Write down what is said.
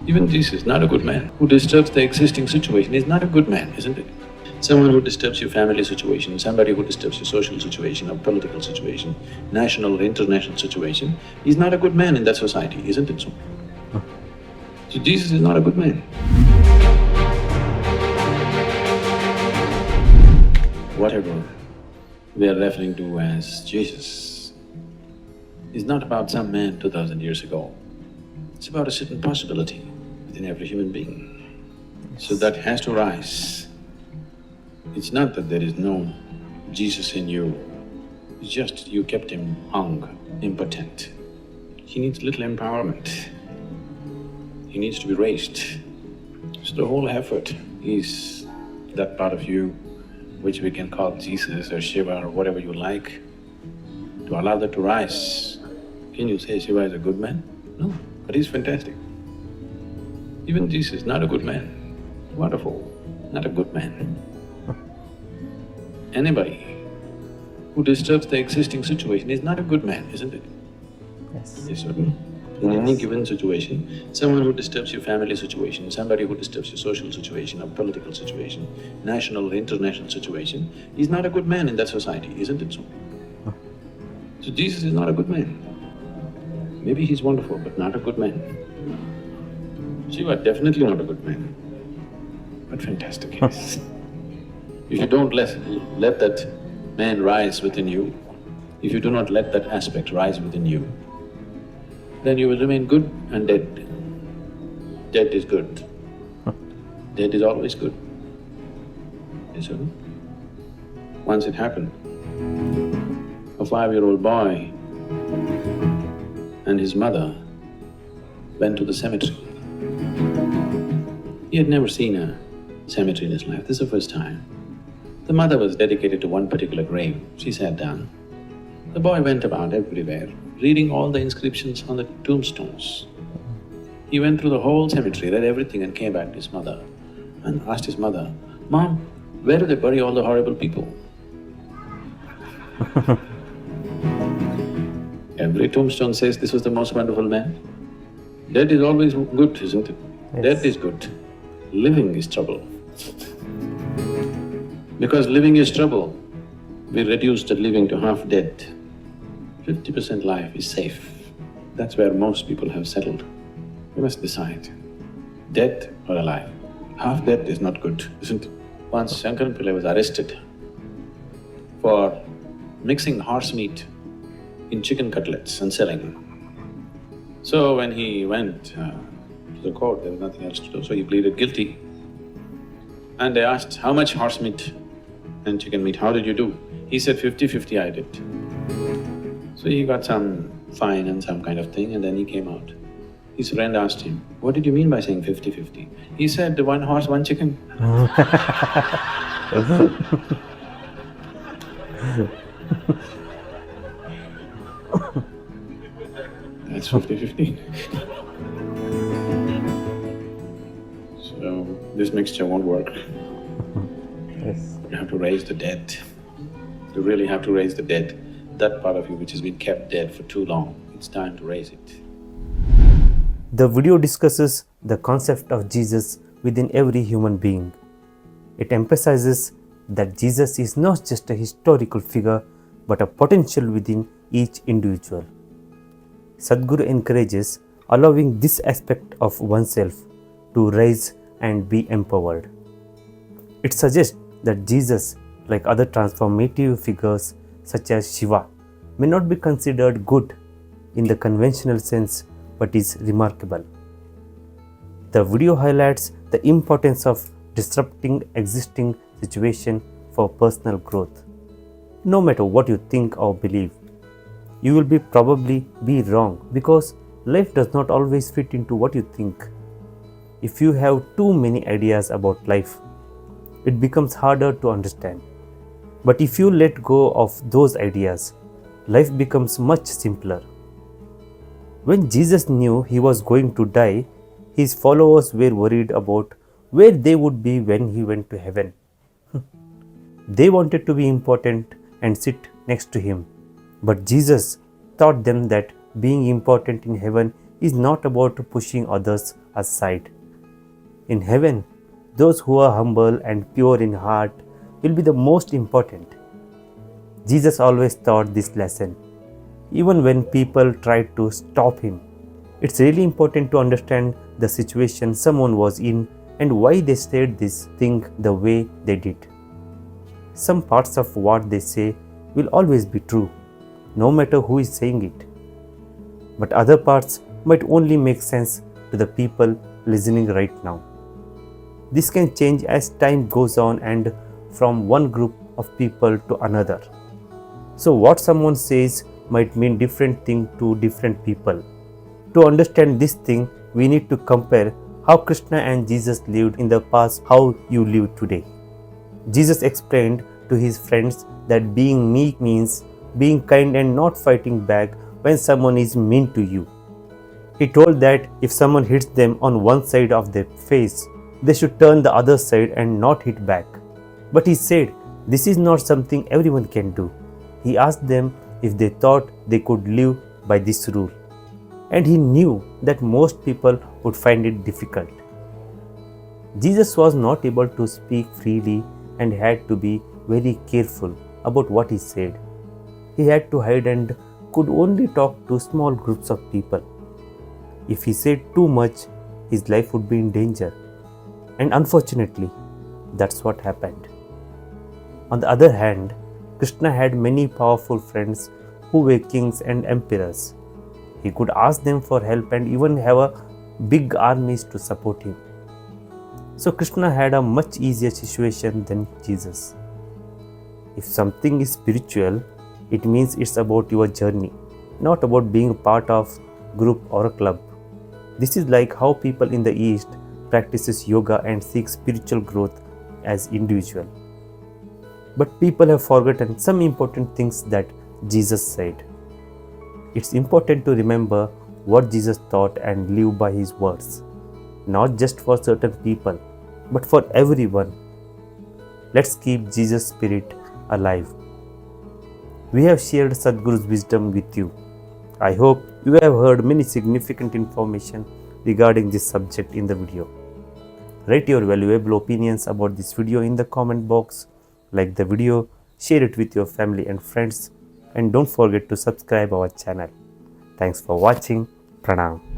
Even Jesus is not a good man. Who disturbs the existing situation is not a good man, isn't it? Someone who disturbs your family situation, somebody who disturbs your social situation or political situation, national or international situation, is not a good man in that society, isn't it so? So Jesus is not a good man. Whatever we are referring to as Jesus is not about some man 2000 years ago. It's about a certain possibility within every human being. So that has to rise. It's not that there is no Jesus in you, it's just you kept him hung, impotent. He needs little empowerment. He needs to be raised. So the whole effort is that part of you which we can call Jesus or Shiva or whatever you like, to allow that to rise. Can you say Shiva is a good man? No, but he's fantastic. Even Jesus is not a good man. Wonderful, not a good man. Anybody who disturbs the existing situation is not a good man, isn't it? Yes. Yes or no? In any given situation, someone who disturbs your family situation, somebody who disturbs your social situation or political situation, national or international situation, is not a good man in that society, isn't it so? So Jesus is not a good man. Maybe he's wonderful, but not a good man. Shiva, definitely not a good man, but fantastic he is. If you don't let that man rise within you, if you do not let that aspect rise within you, then you will remain good and dead. Dead is good. Dead is always good. Yes or no? Once it happened, a 5-year-old boy and his mother went to the cemetery. He had never seen a cemetery in his life, this is the first time. The mother was dedicated to one particular grave. She sat down. The boy went about everywhere, reading all the inscriptions on the tombstones. He went through the whole cemetery, read everything and came back to his mother and asked his mother, "Mom, where do they bury all the horrible people?" Every tombstone says this was the most wonderful man. Dead is always good, isn't it? Yes. Dead is good. Living is trouble. Because living is trouble, we reduce the living to half dead. 50% life is safe. That's where most people have settled. We must decide, dead or alive. Half dead is not good, isn't it? Once Shankaran Pillai was arrested for mixing horse meat in chicken cutlets and selling. So when he went to the court, there was nothing else to do, so he pleaded guilty. And they asked, "How much horse meat and chicken meat, how did you do?" He said, 50-50 I did. So he got some fine and some kind of thing and then he came out. His friend asked him, "What did you mean by saying 50-50? He said, "1 horse, 1 chicken." That's 50-50. So this mixture won't work. Yes. You have to raise the dead. You really have to raise the dead. That part of you which has been kept dead for too long, it's time to raise it. The video discusses the concept of Jesus within every human being. It emphasizes that Jesus is not just a historical figure but a potential within each individual. Sadhguru encourages allowing this aspect of oneself to rise and be empowered. It suggests that Jesus, like other transformative figures such as Shiva, may not be considered good in the conventional sense but is remarkable. The video highlights the importance of disrupting existing situation for personal growth. No matter what you think or believe, you will probably be wrong because life does not always fit into what you think. If you have too many ideas about life, it becomes harder to understand. But if you let go of those ideas, life becomes much simpler. When Jesus knew he was going to die, his followers were worried about where they would be when he went to heaven. They wanted to be important and sit next to him. But Jesus taught them that being important in heaven is not about pushing others aside. In heaven, those who are humble and pure in heart will be the most important. Jesus always taught this lesson, even when people tried to stop him. It's really important to understand the situation someone was in and why they said this thing the way they did. Some parts of what they say will always be true, no matter who is saying it. But other parts might only make sense to the people listening right now. This can change as time goes on and from one group of people to another. So what someone says might mean different thing to different people. To understand this thing, we need to compare how Krishna and Jesus lived in the past, how you live today. Jesus explained to his friends that being meek means being kind and not fighting back when someone is mean to you. He told that if someone hits them on one side of their face, they should turn the other side and not hit back. But he said this is not something everyone can do. He asked them if they thought they could live by this rule. And he knew that most people would find it difficult. Jesus was not able to speak freely and had to be very careful about what he said. He had to hide and could only talk to small groups of people. If he said too much, his life would be in danger. And unfortunately, that's what happened. On the other hand, Krishna had many powerful friends who were kings and emperors. He could ask them for help and even have a big armies to support him. So Krishna had a much easier situation than Jesus. If something is spiritual, it means it's about your journey, not about being a part of group or a club. This is like how people in the East practices yoga and seek spiritual growth as individual. But people have forgotten some important things that Jesus said. It's important to remember what Jesus taught and live by his words, not just for certain people, but for everyone. Let's keep Jesus' spirit alive. We have shared Sadhguru's wisdom with you. I hope you have heard many significant information regarding this subject in the video. Write your valuable opinions about this video in the comment box. Like the video, share it with your family and friends, and don't forget to subscribe our channel. Thanks for watching. Pranam.